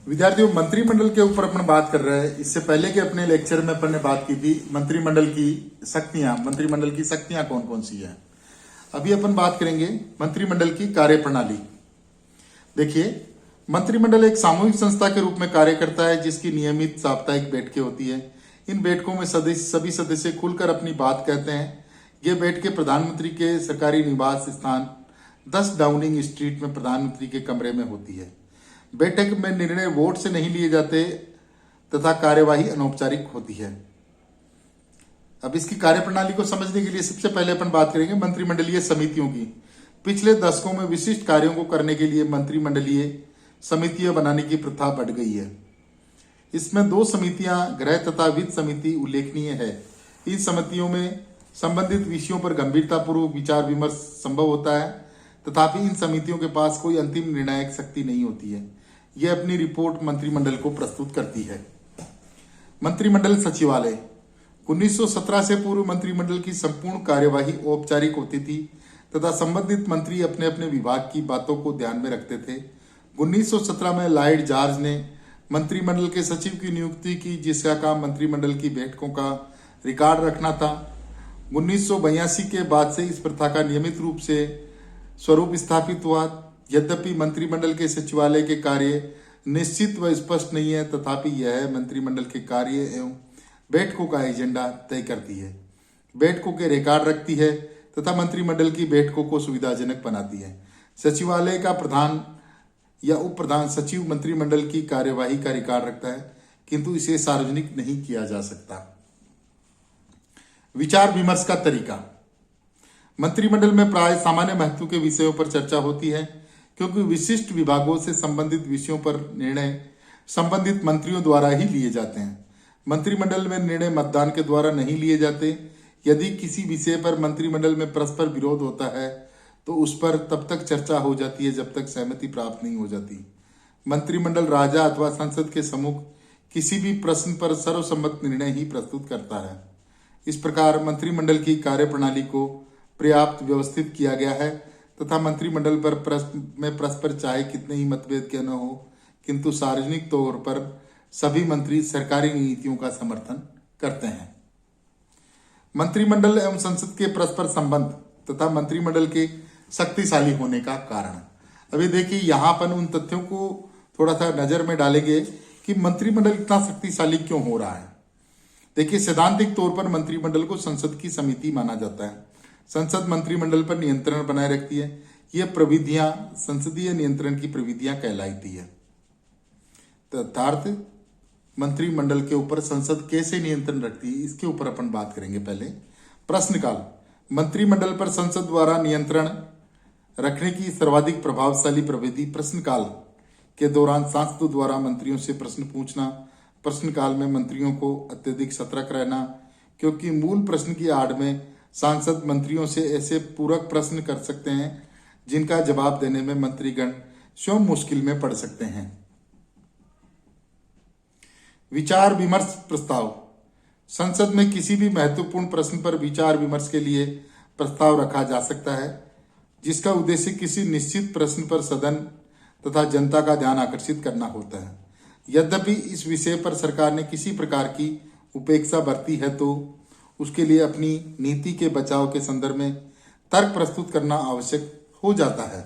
विद्यार्थियों, मंत्रिमंडल के ऊपर अपन बात कर रहे हैं। इससे पहले के अपने लेक्चर में अपन ने बात की थी मंत्रिमंडल की शक्तियां कौन कौन सी है। अभी अपन बात करेंगे मंत्रिमंडल की कार्यप्रणाली। देखिए, मंत्रिमंडल एक सामूहिक संस्था के रूप में कार्य करता है जिसकी नियमित साप्ताहिक बैठकें होती है। इन बैठकों में सभी सदस्य खुलकर अपनी बात कहते हैं। ये बैठकें प्रधानमंत्री के सरकारी निवास स्थान 10 डाउनिंग स्ट्रीट में प्रधानमंत्री के कमरे में होती है। बैठक में निर्णय वोट से नहीं लिए जाते तथा कार्यवाही अनौपचारिक होती है। अब इसकी कार्यप्रणाली को समझने के लिए सबसे पहले अपन बात करेंगे मंत्रिमंडलीय समितियों की। पिछले दशकों में विशिष्ट कार्यों को करने के लिए मंत्रिमंडलीय समितियां बनाने की प्रथा बढ़ गई है। इसमें 2 समितियां, गृह तथा वित्त समिति, उल्लेखनीय है। इन समितियों में संबंधित विषयों पर गंभीरतापूर्वक विचार विमर्श संभव होता है, तथापि इन समितियों के पास कोई अंतिम निर्णायक शक्ति नहीं होती है। यह अपनी रिपोर्ट मंत्रिमंडल को प्रस्तुत करती है। मंत्रिमंडल सचिवालय 1917 से पूर्व मंत्रिमंडल की संपूर्ण कार्यवाही औपचारिक होती थी तथा संबंधित मंत्री अपने अपने विभाग की बातों को ध्यान में रखते थे। 1917 में लॉर्ड जॉर्ज ने मंत्रिमंडल के सचिव की नियुक्ति की, जिसका काम मंत्रिमंडल की बैठकों का रिकॉर्ड रखना था। 1982 के बाद से इस प्रथा का नियमित रूप से स्वरूप स्थापित हुआ। यद्यपि मंत्रिमंडल के सचिवालय के कार्य निश्चित व स्पष्ट नहीं है, तथापि यह मंत्रिमंडल के कार्य एवं बैठकों का एजेंडा तय करती है, बैठकों के रिकॉर्ड रखती है तथा मंत्रिमंडल की बैठकों को सुविधाजनक बनाती है। सचिवालय का प्रधान या उप प्रधान सचिव मंत्रिमंडल की कार्यवाही का रिकॉर्ड रखता है, किंतु इसे सार्वजनिक नहीं किया जा सकता। विचार विमर्श का तरीका। मंत्रिमंडल में प्राय सामान्य महत्व के विषयों पर चर्चा होती है, क्योंकि विशिष्ट विभागों से संबंधित विषयों पर निर्णय संबंधित मंत्रियों द्वारा ही लिए जाते हैं। मंत्रिमंडल में निर्णय मतदान के द्वारा नहीं लिए जाते। यदि किसी विषय पर मंत्रिमंडल में परस्पर विरोध होता है तो उस पर तब तक चर्चा हो जाती है जब तक सहमति प्राप्त नहीं हो जाती। मंत्रिमंडल राजा अथवा संसद के सम्मुख किसी भी प्रश्न पर सर्वसम्मत निर्णय ही प्रस्तुत करता है। इस प्रकार मंत्रिमंडल की कार्यप्रणाली को पर्याप्त व्यवस्थित किया गया है तथा मंत्रिमंडल पर परस्पर चाहे कितने ही मतभेद क्यों न हो, किंतु सार्वजनिक तौर पर सभी मंत्री सरकारी नीतियों का समर्थन करते हैं। मंत्रिमंडल एवं संसद के परस्पर संबंध तथा मंत्रिमंडल के शक्तिशाली होने का कारण। अभी देखिए, यहाँ पर उन तथ्यों को थोड़ा सा नजर में डालेंगे कि मंत्रिमंडल इतना शक्तिशाली क्यों हो रहा है। देखिए, सैद्धांतिक तौर पर मंत्रिमंडल को संसद की समिति माना जाता है। संसद मंत्रिमंडल पर नियंत्रण बनाए रखती है। ये प्रविधियां संसदीय नियंत्रण की प्रविधियां कहलाती है। तथार्थ मंत्रिमंडल के ऊपर संसद कैसे नियंत्रण रखती है, इसके ऊपर अपन बात करेंगे। पहले प्रश्नकाल। मंत्रिमंडल पर संसद द्वारा नियंत्रण रखने की सर्वाधिक प्रभावशाली प्रविधि प्रश्नकाल के दौरान सांसदों द्वारा मंत्रियों से प्रश्न पूछना। प्रश्नकाल में मंत्रियों को अत्यधिक सतर्क रहना, क्योंकि मूल प्रश्न की आड़ में सांसद मंत्रियों से ऐसे पूरक प्रश्न कर सकते हैं जिनका जवाब देने में मंत्रीगण स्वयं मुश्किल में पड़ सकते हैं। विचार विमर्श प्रस्ताव। संसद में किसी भी महत्वपूर्ण प्रश्न पर विचार विमर्श के लिए प्रस्ताव रखा जा सकता है, जिसका उद्देश्य किसी निश्चित प्रश्न पर सदन तथा जनता का ध्यान आकर्षित करना होता है। यद्यपि इस विषय पर सरकार ने किसी प्रकार की उपेक्षा बरती है तो उसके लिए अपनी नीति के बचाव के संदर्भ में तर्क प्रस्तुत करना आवश्यक हो जाता है।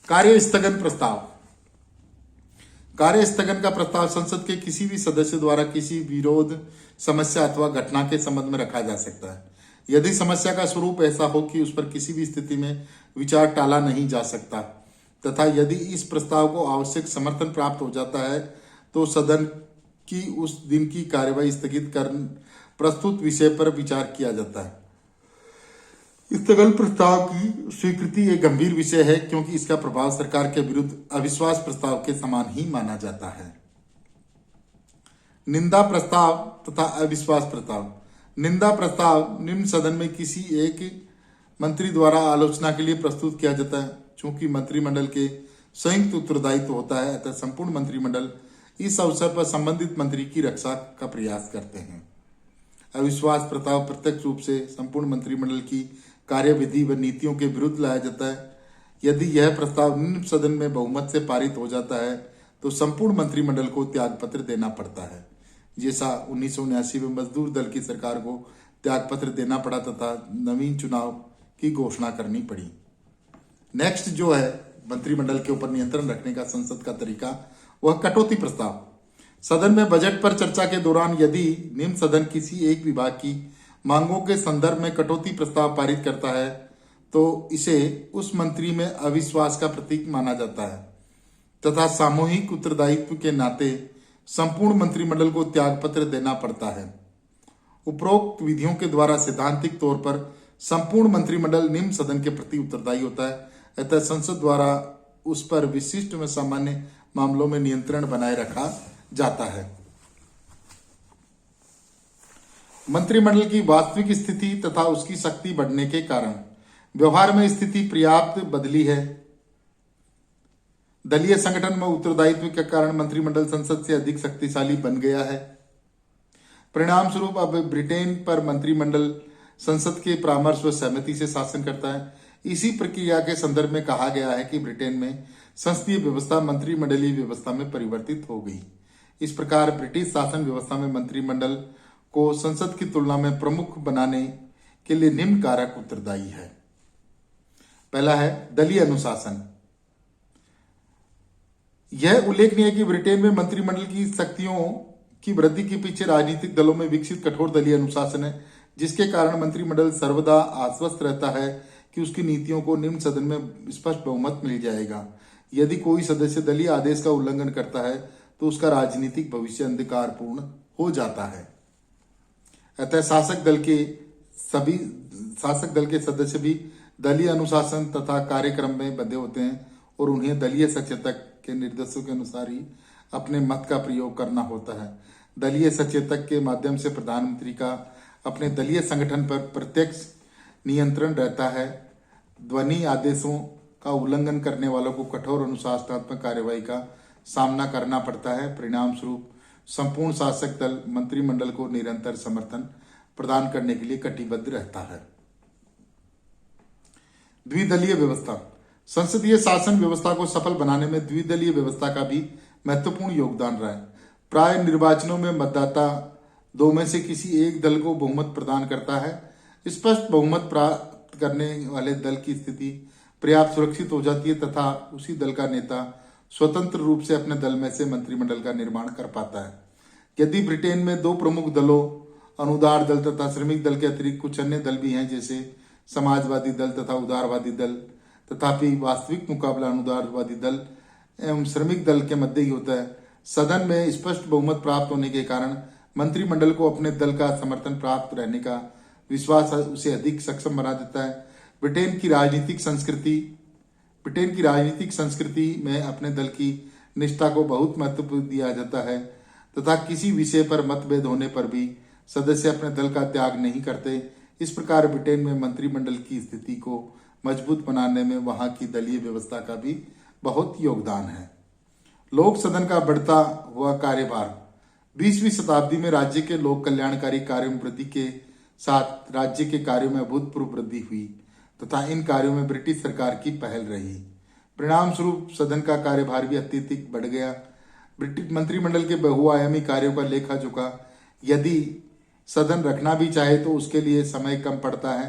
कार्य स्थगन प्रस्ताव। कार्य स्थगन का प्रस्ताव संसद के किसी भी सदस्य द्वारा किसी विरोध, समस्या अथवा घटना के संबंध में रखा जा सकता है, यदि समस्या का स्वरूप ऐसा हो कि उस पर किसी भी स्थिति में विचार टाला नहीं जा सकता, तथा यदि इस प्रस्ताव को आवश्यक समर्थन प्राप्त हो जाता है तो सदन की उस दिन की कार्यवाही स्थगित कर प्रस्तुत विषय पर विचार किया जाता है। स्थगन प्रस्ताव की स्वीकृति एक गंभीर विषय है, क्योंकि इसका प्रभाव सरकार के विरुद्ध अविश्वास प्रस्ताव के समान ही माना जाता है। निंदा प्रस्ताव तथा अविश्वास प्रस्ताव। निंदा प्रस्ताव निम्न सदन में किसी एक मंत्री द्वारा आलोचना के लिए प्रस्तुत किया जाता है। चूंकि मंत्रिमंडल के संयुक्त उत्तरदायित्व होता है, अतः संपूर्ण मंत्रिमंडल इस अवसर पर संबंधित मंत्री की रक्षा का प्रयास करते हैं। अविश्वास प्रस्ताव प्रत्यक्ष रूप से संपूर्ण मंत्रिमंडल की कार्यविधि व नीतियों के विरुद्ध लाया जाता है। यदि यह प्रस्ताव निम्न सदन में बहुमत से पारित हो जाता है तो संपूर्ण मंत्रिमंडल को त्यागपत्र देना पड़ता है, जैसा 1979 में मजदूर दल की सरकार को त्यागपत्र देना पड़ा तथा नवीन चुनाव की घोषणा करनी पड़ी। नेक्स्ट जो है मंत्रिमंडल के ऊपर नियंत्रण रखने का संसद का तरीका, वह कटौती प्रस्ताव। सदन में बजट पर चर्चा के दौरान यदि निम्न सदन किसी एक विभाग की मांगों के संदर्भ में कटौती प्रस्ताव पारित करता है तो इसे उस मंत्री में अविश्वास का प्रतीक माना जाता है तथा सामूहिक उत्तरदायित्व के नाते संपूर्ण मंत्रिमंडल को त्यागपत्र देना पड़ता है। उपरोक्त विधियों के द्वारा सैद्धांतिक तौर पर संपूर्ण मंत्रिमंडल निम्न सदन के प्रति उत्तरदायी होता है, अतः संसद द्वारा उस पर विशिष्ट व सामान्य मामलों में नियंत्रण बनाए रखा जाता है। मंत्रिमंडल की वास्तविक स्थिति तथा उसकी शक्ति बढ़ने के कारण व्यवहार में स्थिति पर्याप्त बदली है। दलीय संगठन में उत्तरदायित्व के कारण मंत्रिमंडल संसद से अधिक शक्तिशाली बन गया है। परिणाम स्वरूप अब ब्रिटेन पर मंत्रिमंडल संसद के परामर्श व सहमति से शासन करता है। इसी प्रक्रिया के संदर्भ में कहा गया है कि ब्रिटेन में संसदीय व्यवस्था मंत्रिमंडलीय व्यवस्था में परिवर्तित हो गई। इस प्रकार ब्रिटिश शासन व्यवस्था में मंत्रिमंडल को संसद की तुलना में प्रमुख बनाने के लिए निम्न कारक उत्तरदायी है। पहला है दलीय अनुशासन। यह उल्लेखनीय है कि ब्रिटेन में मंत्रिमंडल की शक्तियों की वृद्धि के पीछे राजनीतिक दलों में विकसित कठोर दलीय अनुशासन है, जिसके कारण मंत्रिमंडल सर्वदा आश्वस्त रहता है कि उसकी नीतियों को निम्न सदन में स्पष्ट बहुमत मिल जाएगा। यदि कोई सदस्य दलीय आदेश का उल्लंघन करता है तो उसका राजनीतिक भविष्य अंधकारपूर्ण हो जाता है। अतः शासक दल के सदस्य भी दलीय अनुशासन तथा कार्यक्रम में बंधे होते हैं और उन्हें दलीय सचेतक के निर्देशों के अनुसार ही अपने मत का प्रयोग करना होता है। दलीय सचेतक के माध्यम से प्रधानमंत्री का अपने दलीय संगठन पर प्रत्यक्ष नियंत्रण रहता है। ध्वनि आदेशों का उल्लंघन करने वालों को कठोर अनुशासनात्मक कार्यवाही का सामना करना पड़ता है। परिणाम स्वरूप संपूर्ण शासक दल मंत्रिमंडल को निरंतर समर्थन प्रदान करने के लिए कटिबद्ध रहता है। द्विदलीय व्यवस्था। संसदीय शासन व्यवस्था को सफल बनाने में द्विदलीय व्यवस्था का भी महत्वपूर्ण योगदान रहा है। प्राय निर्वाचनों में मतदाता दो में से किसी एक दल को बहुमत प्रदान करता है। स्पष्ट बहुमत प्राप्त करने वाले दल की स्थिति पर्याप्त सुरक्षित हो जाती है तथा उसी दल का नेता स्वतंत्र रूप से अपने दल में से मंत्रिमंडल का निर्माण कर पाता है। यदि ब्रिटेन में दो प्रमुख दलों अनुदार दल तथा श्रमिक दल के अतिरिक्त कुछ अन्य दल भी हैं, जैसे समाजवादी दल तथा उदारवादी दल, तथापि वास्तविक मुकाबला अनुदारवादी दल एवं श्रमिक दल के मध्य ही होता है। सदन में स्पष्ट बहुमत प्राप्त होने के कारण मंत्रिमंडल को अपने दल का समर्थन प्राप्त रहने का विश्वास उसे अधिक सक्षम बना देता है। ब्रिटेन की राजनीतिक संस्कृति में अपने दल की निष्ठा को बहुत महत्व दिया जाता है तथा किसी विषय पर मतभेद होने पर भी सदस्य अपने दल का त्याग नहीं करते। इस प्रकार ब्रिटेन में मंत्रिमंडल की स्थिति को मजबूत बनाने में वहां की दलीय व्यवस्था का भी बहुत योगदान है। लोक सदन का बढ़ता हुआ कार्यभार। 20वीं शताब्दी में राज्य के लोक कल्याणकारी कार्यों में वृद्धि के साथ राज्य के कार्यों में अभूतपूर्व वृद्धि हुई तथा इन कार्यों में ब्रिटिश सरकार की पहल रही। परिणाम स्वरूप सदन का कार्यभार भी अत्यधिक बढ़ गया। ब्रिटिश मंत्रिमंडल के बहुआयामी कार्यों का लेखा जोखा यदि सदन रखना भी चाहे तो उसके लिए समय कम पड़ता है।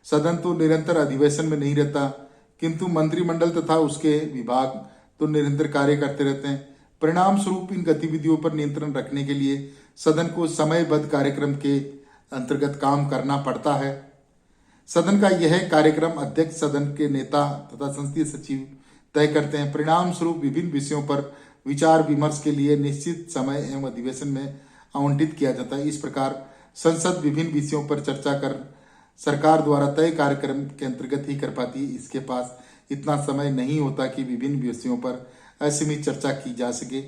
सदन तो निरंतर अधिवेशन में नहीं रहता, किंतु मंत्रिमंडल तथा उसके विभाग तो निरंतर कार्य करते रहते हैं। परिणाम स्वरूप इन गतिविधियों पर नियंत्रण रखने के लिए सदन को समयबद्ध कार्यक्रम के अंतर्गत काम करना पड़ता है। सदन का यह कार्यक्रम अध्यक्ष, सदन के नेता तथा संसदीय सचिव तय करते हैं। परिणाम स्वरूप विभिन्न विषयों पर विचार विमर्श के लिए निश्चित समय एवं अधिवेशन में आवंटित किया जाता है। इस प्रकार संसद विभिन्न विषयों पर चर्चा कर सरकार द्वारा तय कार्यक्रम के अंतर्गत ही कर पाती है। इसके पास इतना समय नहीं होता कि विभिन्न विषयों पर असीमित चर्चा की जा सके।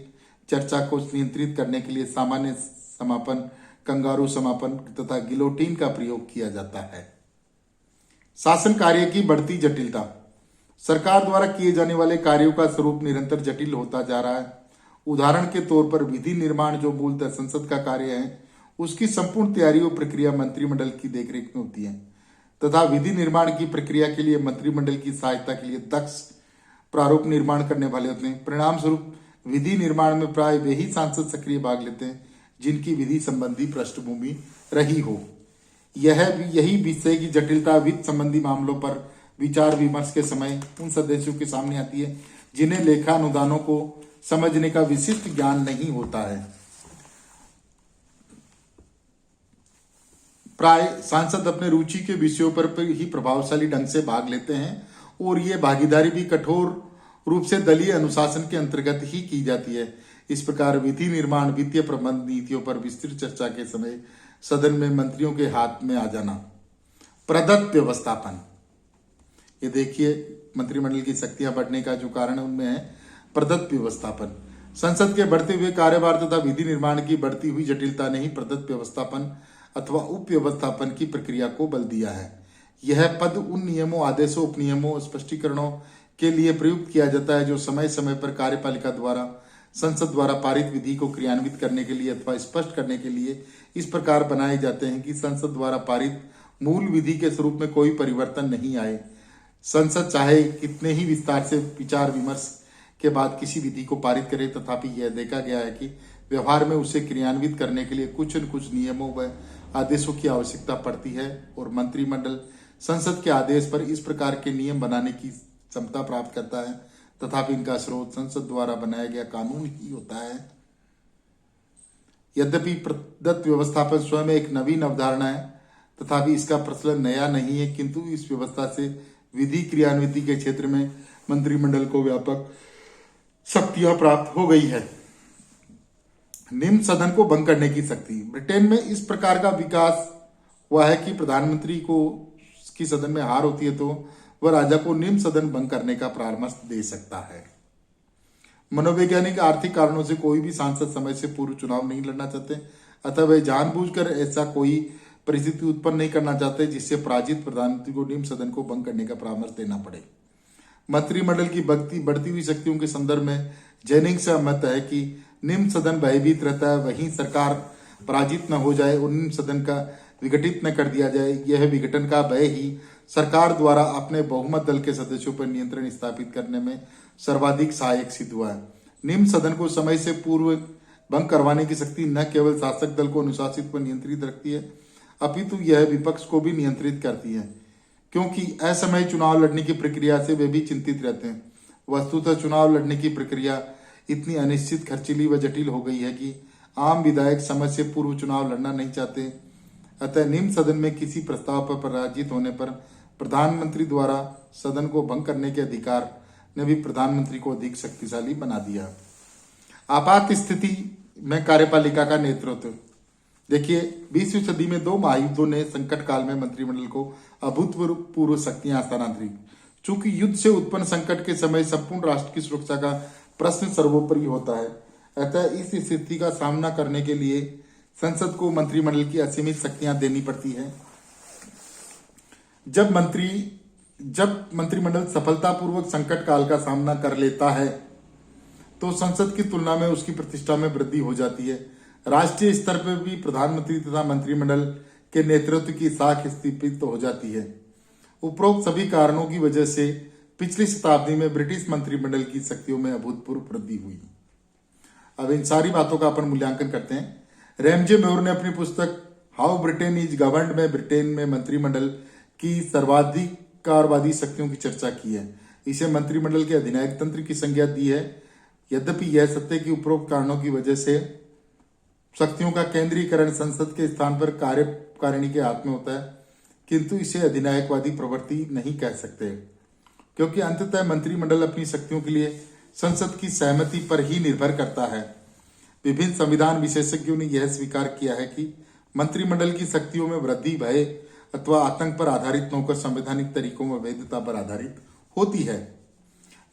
चर्चा को नियंत्रित करने के लिए सामान्य समापन, कंगारू समापन तथा गिलोटीन का प्रयोग किया जाता है। शासन कार्य की बढ़ती जटिलता। सरकार द्वारा किए जाने वाले कार्यों का स्वरूप निरंतर जटिल होता जा रहा है। उदाहरण के तौर पर विधि निर्माण जो मूलतः संसद का कार्य है, उसकी संपूर्ण तैयारी और प्रक्रिया मंत्रिमंडल की देखरेख में होती है। तथा विधि निर्माण की प्रक्रिया के लिए मंत्रिमंडल की सहायता के लिए दक्ष प्रारूप निर्माण करने वाले होते हैं। परिणाम स्वरूप विधि निर्माण में प्राय वे ही सांसद सक्रिय भाग लेते हैं जिनकी विधि संबंधी पृष्ठभूमि रही हो। यही विषय की जटिलता वित्त संबंधी मामलों पर विचार विमर्श के समय उन सदस्यों के सामने आती है जिन्हें लेखा अनुदानों को समझने का विशिष्ट ज्ञान नहीं होता है। प्राय सांसद अपने रुचि के विषयों पर ही प्रभावशाली ढंग से भाग लेते हैं और ये भागीदारी भी कठोर रूप से दलीय अनुशासन के अंतर्गत ही की जाती है। इस प्रकार विधि निर्माण वित्तीय प्रबंध नीतियों पर विस्तृत चर्चा के समय सदन में मंत्रियों के हाथ में आ जाना। प्रदत्त व्यवस्थापन, ये देखिए मंत्रिमंडल की शक्तियां बढ़ने का जो कारण है उनमें है प्रदत्त व्यवस्थापन। संसद के बढ़ते हुए कार्यभार तथा विधि निर्माण की बढ़ती हुई जटिलता ने ही प्रदत्त व्यवस्थापन अथवा उप व्यवस्थापन की प्रक्रिया को बल दिया है। यह पद उन नियमों, आदेशों, उपनियमों, स्पष्टीकरणों के लिए प्रयुक्त किया जाता है जो समय समय पर कार्यपालिका द्वारा संसद द्वारा पारित विधि को क्रियान्वित करने के लिए अथवा स्पष्ट करने के लिए इस प्रकार बनाए जाते हैं कि संसद द्वारा पारित मूल विधि के स्वरूप में कोई परिवर्तन नहीं आए। संसद चाहे कितने ही विस्तार से विचार विमर्श के बाद किसी विधि को पारित करे, तथापि यह देखा गया है कि व्यवहार में उसे क्रियान्वित करने के लिए कुछ न कुछ नियमों व आदेशों की आवश्यकता पड़ती है और मंत्रिमंडल संसद के आदेश पर इस प्रकार के नियम बनाने की क्षमता प्राप्त करता है, तथापि इनका स्रोत संसद द्वारा बनाया गया कानून ही होता है। यद्यपि प्रदत्त व्यवस्थापन स्वयं एक नवीन अवधारणा है, तथापि इसका प्रचलन नया नहीं है, किंतु इस व्यवस्था से विधि क्रियान्विति के क्षेत्र में मंत्रिमंडल को व्यापक शक्तियां प्राप्त हो गई है। निम्न सदन को भंग करने की शक्ति, ब्रिटेन में इस प्रकार का विकास हुआ है कि प्रधानमंत्री को की सदन में हार होती है तो वह राजा को निम्न सदन भंग करने का परामर्श दे सकता है। मनोवैज्ञानिक आर्थिक कारणों से कोई भी सांसद समय से पूर्व चुनाव नहीं लड़ना चाहते, अतः वे जानबूझकर ऐसा कोई परिस्थिति उत्पन्न नहीं करना चाहते जिससे पराजित प्रधानमंत्री को निम्न सदन को भंग करने का परामर्श देना पड़े। मंत्रिमंडल की बढ़ती हुई शक्तियों के संदर्भ में जेनिंग्स का मत है कि निम्न सदन भयभीत रहता है, वहीं सरकार पराजित न हो जाए और निम्न सदन का विघटित न कर दिया जाए। यह विघटन का भय ही सरकार द्वारा अपने बहुमत दल के सदस्यों पर नियंत्रण स्थापित करने में सर्वाधिक सहायक सिद्ध हुआ है। निम्न सदन को समय से पूर्व भंग करवाने की शक्ति न केवल शासक दल को अनुशासित पर नियंत्रित रखती है, अपितु यह विपक्ष को भी नियंत्रित करती है, क्योंकि असमय चुनाव लड़ने की प्रक्रिया से वे भी चिंतित रहते हैं। वस्तुतः चुनाव लड़ने की प्रक्रिया इतनी अनिश्चित, खर्चीली व जटिल हो गई है कि आम विधायक समय से पूर्व चुनाव लड़ना नहीं चाहते। अतः निम्न सदन में किसी प्रस्ताव पर पराजित होने पर प्रधानमंत्री द्वारा सदन को भंग करने के अधिकार ने भी प्रधानमंत्री को अधिक शक्तिशाली बना दिया। आपात स्थिति में कार्यपालिका का नेतृत्व, देखिए 20वीं सदी में 2 महायुद्धों ने संकट काल में मंत्रिमंडल को अभूतपूर्व शक्तियां हस्तांतरित। चूंकि युद्ध से उत्पन्न संकट के समय संपूर्ण राष्ट्र की सुरक्षा का प्रश्न सर्वोपरि होता है, अतः इस स्थिति का सामना करने के लिए संसद को मंत्रिमंडल की असीमित शक्तियां देनी पड़ती है। जब मंत्रिमंडल सफलतापूर्वक संकट काल का सामना कर लेता है तो संसद की तुलना में उसकी प्रतिष्ठा में वृद्धि हो जाती है। राष्ट्रीय स्तर पर भी प्रधानमंत्री तथा मंत्रिमंडल के नेतृत्व की साख स्थापित हो जाती है। उपरोक्त सभी कारणों की वजह से पिछली शताब्दी में ब्रिटिश मंत्रिमंडल की शक्तियों में अभूतपूर्व वृद्धि हुई। अब इन सारी बातों का अपन मूल्यांकन करते हैं। रैमजे मेयर ने अपनी पुस्तक हाउ ब्रिटेन इज गवर्नड में ब्रिटेन में मंत्रिमंडल की सर्वाधिकारवादी शक्तियों की चर्चा की है। इसे मंत्रिमंडल के अधिनायक तंत्र की संज्ञा दी है। यद्यपि यह सत्य की उपरोक्त कारणों की वजह से शक्तियों का केंद्रीकरण संसद के स्थान पर कार्यकारिणी के हाथ में होता है, किंतु इसे अधिनायकवादी प्रवृत्ति नहीं कह सकते, क्योंकि अंततः मंत्रिमंडल अपनी शक्तियों के लिए संसद की सहमति पर ही निर्भर करता है। विभिन्न संविधान विशेषज्ञों ने यह स्वीकार किया है कि मंत्रिमंडल की शक्तियों में वृद्धि भय अथवा आतंक पर आधारित न होकर संवैधानिक तरीकों में वैधता पर आधारित होती है।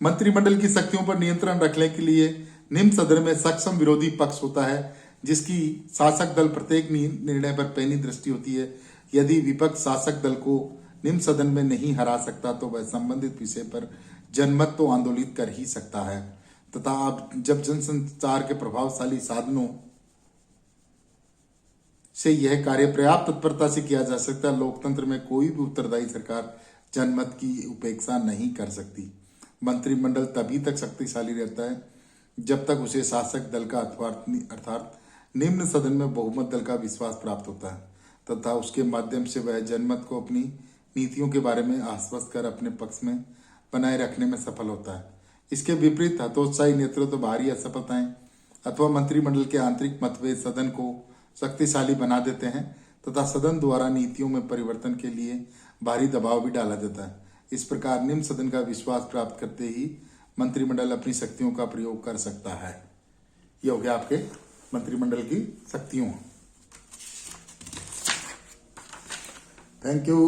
मंत्रिमंडल की शक्तियों पर नियंत्रण रखने के लिए निम्न सदन में सक्षम विरोधी पक्ष होता है, जिसकी शासक दल प्रत्येक निर्णय पर पैनी दृष्टि होती है। यदि विपक्ष शासक दल को निम्न सदन में नहीं हरा सकता तो वह संबंधित विषय पर जनमत तो आंदोलित कर ही सकता है, तथा अब जब जनसंचार के प्रभावशाली साधनों से यह कार्य पर्याप्त तत्परता से किया जा सकता है। लोकतंत्र में कोई भी उत्तरदायी सरकार जनमत की उपेक्षा नहीं कर सकती। मंत्रिमंडल तभी तक शक्तिशाली रहता है जब तक उसे शासक दल का अर्थात निम्न सदन में बहुमत दल का विश्वास प्राप्त होता है तथा उसके माध्यम से वह जनमत को अपनी नीतियों के बारे में आश्वस्त कर अपने पक्ष में बनाए रखने में सफल होता है। इसके विपरीत हतोत्साही नेतृत्व, भारी असफलताएं अथवा मंत्रिमंडल के आंतरिक मतभेद सदन को शक्तिशाली बना देते हैं तथा सदन द्वारा नीतियों में परिवर्तन के लिए भारी दबाव भी डाला जाता है। इस प्रकार निम्न सदन का विश्वास प्राप्त करते ही मंत्रिमंडल अपनी शक्तियों का प्रयोग कर सकता है। ये हो गया आपके मंत्रिमंडल की शक्तियों। Thank you.